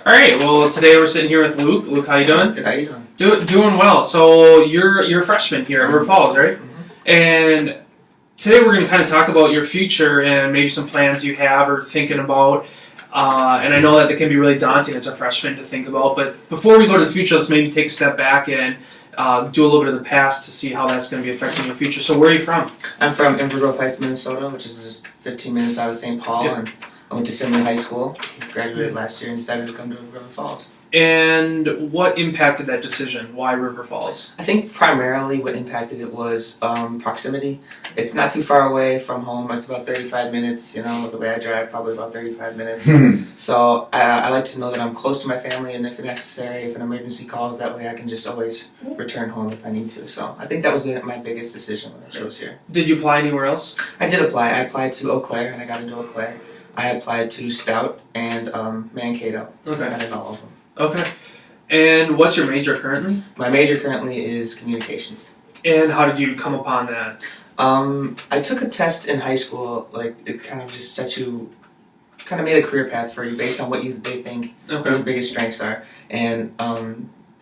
All right. Well, today we're sitting here with Luke. Luke, how you doing? Good. How you doing? Doing well. So you're a freshman here at River Falls, right? Mm-hmm. And today we're going to kind of talk about your future and maybe some plans you have or thinking about. And I know that can be really daunting as a freshman to think about. But before we go to the future, let's maybe take a step back and do a little bit of the past to see how that's going to be affecting your future. So where are you from? I'm from Interviewee, Heights, Minnesota, which is just 15 minutes out of St. Paul. Yep. And I went to Simley High School, graduated last year, and decided to come to River Falls. And what impacted that decision? Why River Falls? I think primarily what impacted it was proximity. It's not too far away from home. It's about 35 minutes. You know, the way I drive, probably about 35 minutes. So I like to know that I'm close to my family, and if necessary, if an emergency calls, that way I can just always return home if I need to. So I think that was my biggest decision when I chose here. Did you apply anywhere else? I did apply. I applied to Eau Claire, and I got into Eau Claire. I applied to Stout and Mankato. Okay. I got in all of them. Okay. And what's your major currently? My major currently is communications. And how did you come upon that? I took a test in high school. Like, it kind of just kind of made a career path for you based on what they think your biggest strengths are. And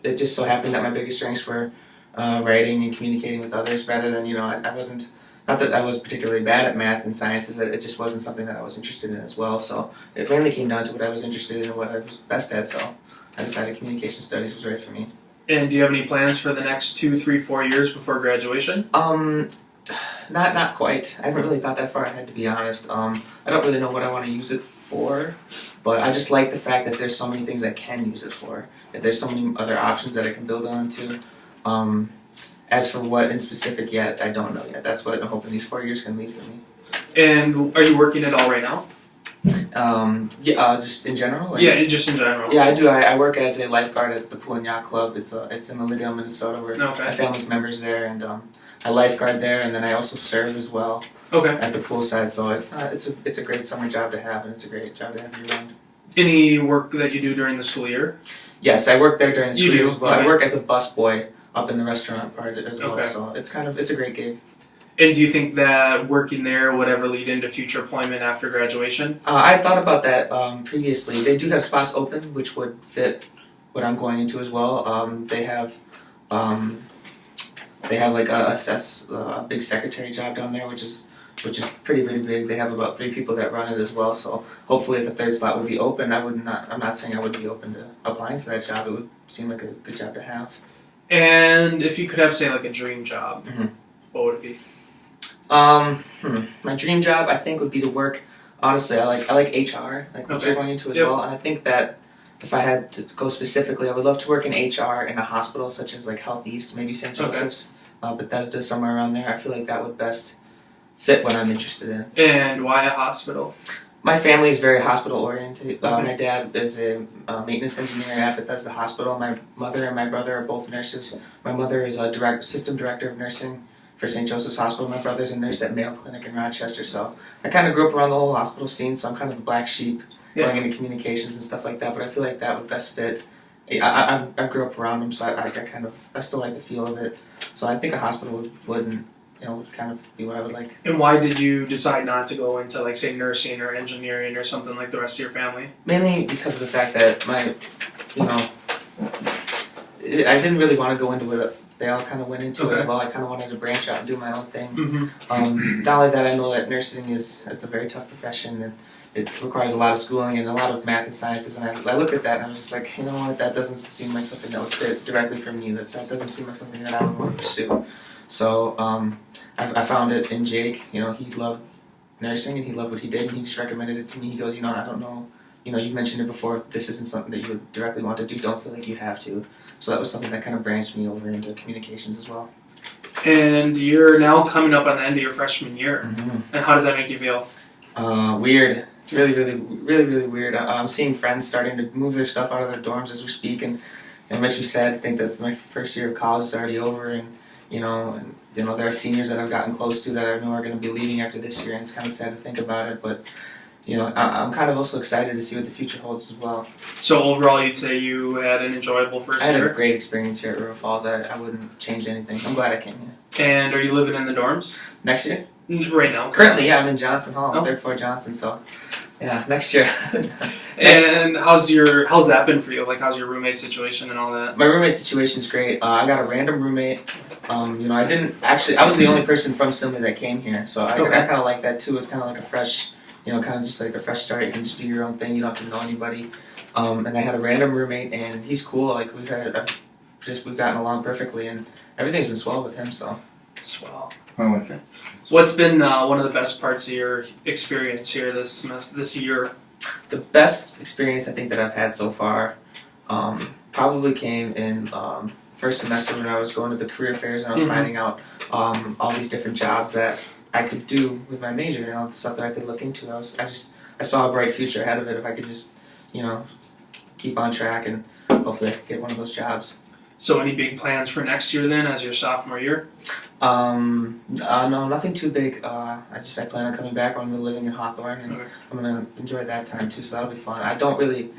it just so happened that my biggest strengths were writing and communicating with others rather than, I wasn't, not that I was particularly bad at math and sciences, it just wasn't something that I was interested in as well. So it mainly came down to what I was interested in and what I was best at. So I decided communication studies was right for me. And do you have any plans for the next 2, 3, 4 years before graduation? Not quite. I haven't really thought that far ahead, to be honest. I don't really know what I want to use it for, but I just like the fact that there's so many things I can use it for. That there's so many other options that I can build on to. As for what in specific yet, I don't know yet. That's what I'm hoping these 4 years can lead for me. And are you working at all right now? Just in general? Like, yeah, just in general. Yeah, I do. I work as a lifeguard at the Pool and Yacht Club. It's in Liddell, Minnesota, where my family's members there, and I lifeguard there, and then I also serve as well at the pool side. So it's a great summer job to have, and it's a great job to have year round. Any work that you do during the school year? Yes, I work there during the school year as well. Okay. I work as a busboy up in the restaurant part as well. So it's a great gig. And do you think that working there would ever lead into future employment after graduation? I thought about that previously. They do have spots open, which would fit what I'm going into as well. They have like a big secretary job down there, which is pretty big. They have about 3 people that run it as well. So hopefully, if a third slot would be open, I'm not saying I would be open to applying for that job. It would seem like a good job to have. And if you could have, say, like a dream job, what would it be? My dream job, I think, would be to work. Honestly, I like HR, like what you're going into as well. And I think that if I had to go specifically, I would love to work in HR in a hospital such as like Health East, maybe St. Joseph's, Bethesda, somewhere around there. I feel like that would best fit what I'm interested in. And why a hospital? My family is very hospital oriented. My dad is a maintenance engineer at Bethesda Hospital. My mother and my brother are both nurses. My mother is a system director of nursing for St. Joseph's Hospital. My brother's a nurse at Mayo Clinic in Rochester. So I kind of grew up around the whole hospital scene, so I'm kind of the black sheep going into communications and stuff like that. But I feel like that would best fit. I grew up around them, so I still like the feel of it. So I think a hospital would kind of be what I would like. And why did you decide not to go into, like, say, nursing or engineering or something like the rest of your family? Mainly because of the fact that I didn't really want to go into what they all kind of went into as well. I kind of wanted to branch out and do my own thing. Not only that, I know that nursing is a very tough profession, and it requires a lot of schooling and a lot of math and sciences. And I looked at that and I was just like, you know what, that doesn't seem like something that would fit directly for me. That doesn't seem like something that I would want to pursue. So I found it in Jake. He loved nursing and he loved what he did, and he just recommended it to me. He goes, I don't know. You mentioned it before. This isn't something that you would directly want to do. Don't feel like you have to. So that was something that kind of branched me over into communications as well. And you're now coming up on the end of your freshman year. And how does that make you feel? Weird. It's really weird. I'm seeing friends starting to move their stuff out of their dorms as we speak, and it makes me sad to think that my first year of college is already over, and there are seniors that I've gotten close to that I know are going to be leaving after this year, and it's kind of sad to think about it, but I'm kind of also excited to see what the future holds as well. So overall, you'd say you had an enjoyable first year? I had a great experience here at River Falls. I wouldn't change anything. I'm glad I came here. And are you living in the dorms? Next year? Right now? Currently, yeah, I'm in Johnson Hall, 3rd floor Johnson, so yeah, next year. And how's that been for you? Like, how's your roommate situation and all that? My roommate situation's great. I got a random roommate. I was the only person from Simley that came here, so I kind of like that too. It's kind of like a fresh, kind of just like a fresh start. You can just do your own thing. You don't have to know anybody. And I had a random roommate, and he's cool. Like we've gotten along perfectly, and everything's been swell with him. So swell. Well, what's been one of the best parts of your experience here this year? The best experience I think that I've had so far probably came in first semester when I was going to the career fairs and I was finding out all these different jobs that I could do with my major, the stuff that I could look into. I saw a bright future ahead of it if I could just, keep on track and hopefully get one of those jobs. So any big plans for next year then, as your sophomore year? No, nothing too big. I plan on coming back. I'm going to be living in Hawthorne, and I'm going to enjoy that time too, so that'll be fun. I don't really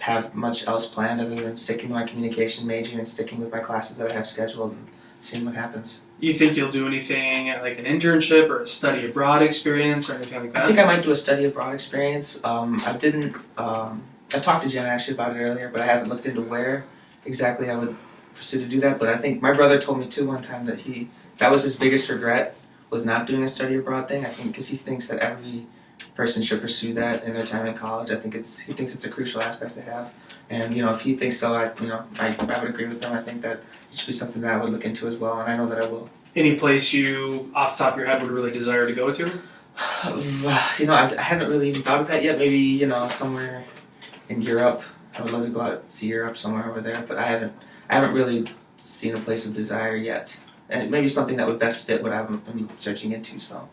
have much else planned other than sticking to my communication major and sticking with my classes that I have scheduled and seeing what happens. You think you'll do anything like an internship or a study abroad experience or anything like that? I think I might do a study abroad experience. I talked to Jen actually about it earlier, but I haven't looked into where exactly I would pursue to do that. But I think my brother told me too one time that was his biggest regret, was not doing a study abroad thing. I think because he thinks that every person should pursue that in their time in college. He thinks it's a crucial aspect to have. And if he thinks so, I would agree with him. I think that it should be something that I would look into as well, and I know that I will. Any place you, off the top of your head, would really desire to go to? I haven't really even thought of that yet. Maybe somewhere in Europe. I would love to go out and see Europe somewhere over there, but I haven't really seen a place of desire yet. And maybe something that would best fit what I'm searching into. So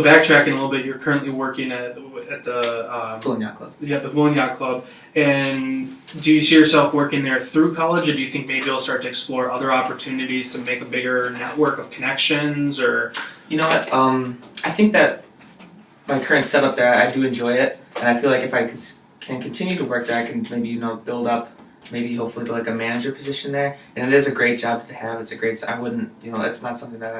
backtracking a little bit, you're currently working at the Pool and Yacht Club. Yeah, the Pool and Yacht Club. And do you see yourself working there through college, or do you think maybe you'll start to explore other opportunities to make a bigger network of connections? Or you know what? I think that my current setup there, I do enjoy it, and I feel like if I can continue to work there, I can maybe build up, maybe hopefully to like a manager position there. And it is a great job to have. It's a great. I wouldn't, it's not something that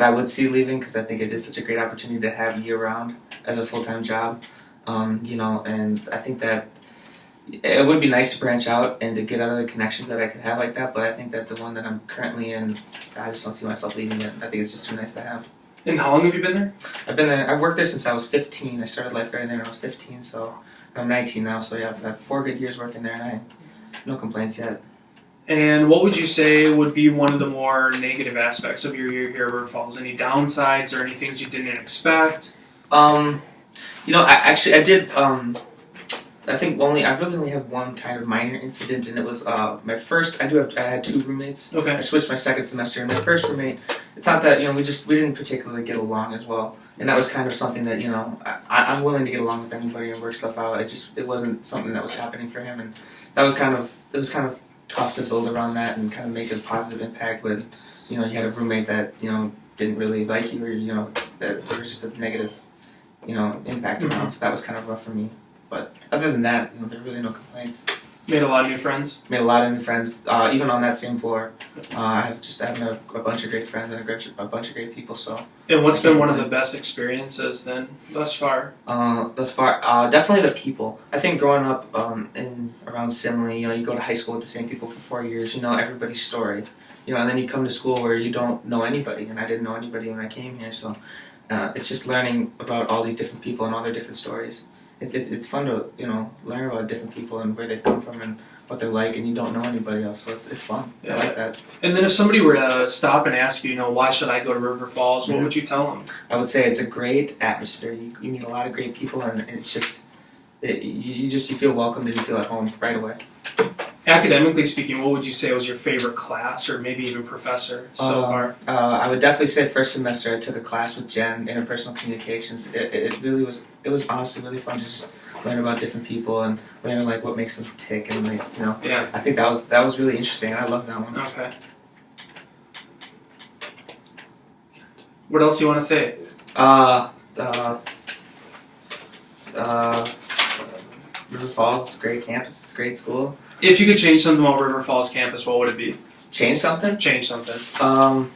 I would see leaving, because I think it is such a great opportunity to have year round as a full-time job. And I think that it would be nice to branch out and to get other connections that I could have like that. But I think that the one that I'm currently in, I just don't see myself leaving it. I think it's just too nice to have. And how long have you been there? I've worked there since I was 15. I started lifeguarding there when I was 15, so I'm 19 now. So yeah, I've had 4 good years working there, and I have no complaints yet. And what would you say would be one of the more negative aspects of your year here at River Falls? Any downsides or any things you didn't expect? I did. I think I really only have one kind of minor incident, and it was my first. I had 2 roommates. Okay. I switched my second semester, and my first roommate. It's not that we didn't particularly get along as well, and that was kind of something that I'm willing to get along with anybody and work stuff out. It wasn't something that was happening for him, and it was kind of tough to build around that and kind of make a positive impact when you had a roommate that didn't really like you, or that there was just a negative impact around. So that was kind of rough for me. But other than that, there were really no complaints. Made a lot of new friends? Made a lot of new friends. Even on that same floor, I've met a bunch of great friends and a bunch of great people. So. And what's been one of the best experiences then thus far? Definitely the people. I think growing up around Simley, you go to high school with the same people for 4 years. You know everybody's story. And then you come to school where you don't know anybody, and I didn't know anybody when I came here. So it's just learning about all these different people and all their different stories. It's fun to learn about different people and where they've come from and what they're like, and you don't know anybody else, so it's fun. Yeah. I like that. And then if somebody were to stop and ask you, why should I go to River Falls, what would you tell them? I would say it's a great atmosphere. You meet a lot of great people, and it's just you feel welcomed and you feel at home right away. Academically speaking, what would you say was your favorite class or maybe even professor so far? I would definitely say first semester I took a class with Jen, interpersonal communications. It was honestly really fun to just learn about different people and learn what makes them tick, and Yeah. I think that was really interesting, and I love that one. Okay. What else do you want to say? River Falls, it's a great campus, it's a great school. If you could change something about River Falls campus, what would it be? Change something? Change something. I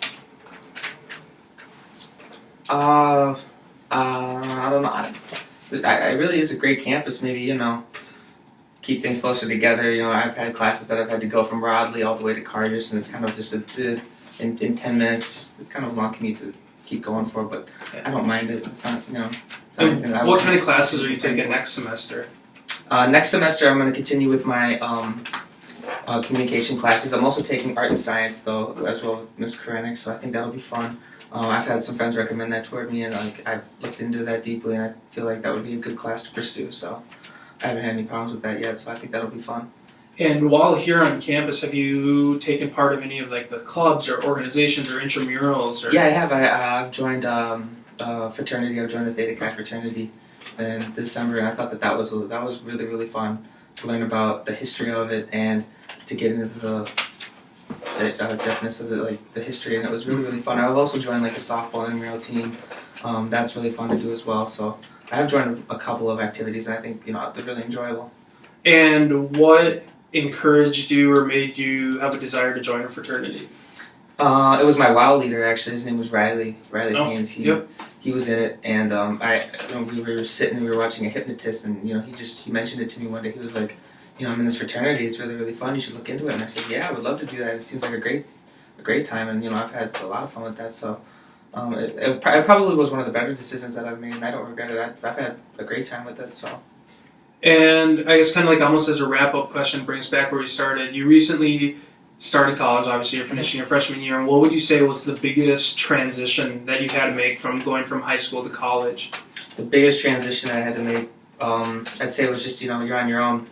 don't know. it really is a great campus. Maybe, you know, keep things closer together. You know, I've had classes that I've had to go from Rodley all the way to Cargis, and it's kind of just in 10 minutes. It's kind of a long commute to keep going for, but I don't mind it. It's not, you know. It's not anything that I what kind of classes are you taking next semester? Next semester, I'm going to continue with my communication classes. I'm also taking art and science, though, as well with Ms. Korenik, so I think that'll be fun. I've had some friends recommend that toward me, and I've looked into that deeply, and I feel like that would be a good class to pursue, so I haven't had any problems with that yet, so I think that'll be fun. And while here on campus, have you taken part of any of like the clubs or organizations or intramurals? Or? Yeah, I have. I've joined fraternity. I've joined the Theta Chi fraternity in December, and I thought that was really, really fun to learn about the history of it and to get into the depthness of the history, and it was really, really fun. I've also joined like a softball intramural team. That's really fun to do as well. So I have joined a couple of activities, and I think, you know, they're really enjoyable. And what encouraged you or made you have a desire to join a fraternity? It was my WOW leader, actually. His name was Riley Haynes. He was in it, and we were watching a hypnotist, and, you know, he mentioned it to me one day. He was like, you know, I'm in this fraternity. It's really, really fun. You should look into it. And I said, yeah, I would love to do that. It seems like a great time, and, you know, I've had a lot of fun with that. So it probably was one of the better decisions that I've made, and I don't regret it. I've had a great time with it. So. And I guess kind of like almost as a wrap-up question, brings back where we started. You recently started college. Obviously, you're finishing your freshman year. And what would you say was the biggest transition that you had to make from going from high school to college? The biggest transition I had to make, I'd say, was just, you know, you're on your own.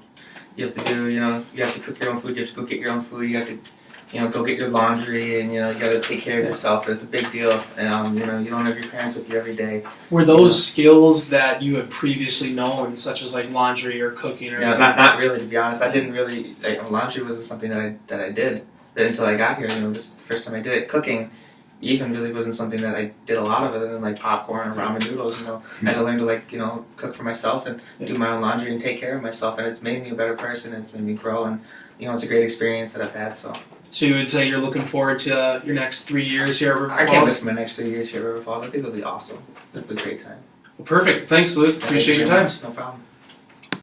You have to do, you know, you have to cook your own food. You have to go get your own food. You have to, you know, go get your laundry, and, you know, you got to take care of yourself. It's a big deal. And, you know, you don't have your parents with you every day. Were those skills that you had previously known, such as like laundry or cooking? Or not really, to be honest. I didn't really, laundry wasn't something that I did until I got here. You know, this is the first time I did it. Cooking even really wasn't something that I did a lot of, other than like popcorn or ramen noodles. You know, I had to learn to, like, you know, cook for myself and do my own laundry and take care of myself, and it's made me a better person. It's made me grow, and, you know, it's a great experience that I've had. So you would say you're looking forward to your next 3 years here at River Falls? I can't wait for my next 3 years here at River Falls. I think it'll be awesome. It'll be a great time. Well, perfect. Thanks, Luke. Appreciate your time. No problem.